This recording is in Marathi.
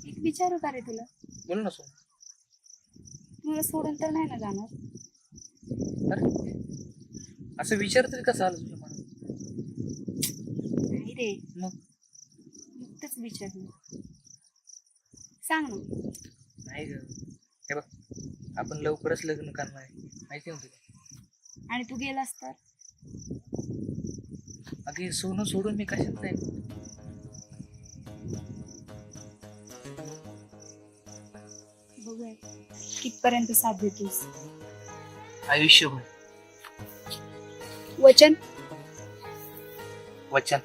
एक विचारू का रे तुला? बोल ना सोन. तुला सोडून तर नाही ना जाणार? अरे असं विचारतरी कसं आलं तुझ्या मनात? नाही रे, मग नुकतंच विचारलं. सांग ना. नाही ग, हे बघ, आपण लवकरच लग्न करणार आहे, माहिती ना तुला. आणि तू गेलास तर? अगे सोनं सोडून मी कशात नाही. बघूया कितपर्यंत साथ देतोस. आयुष्यभर वचन? वचन.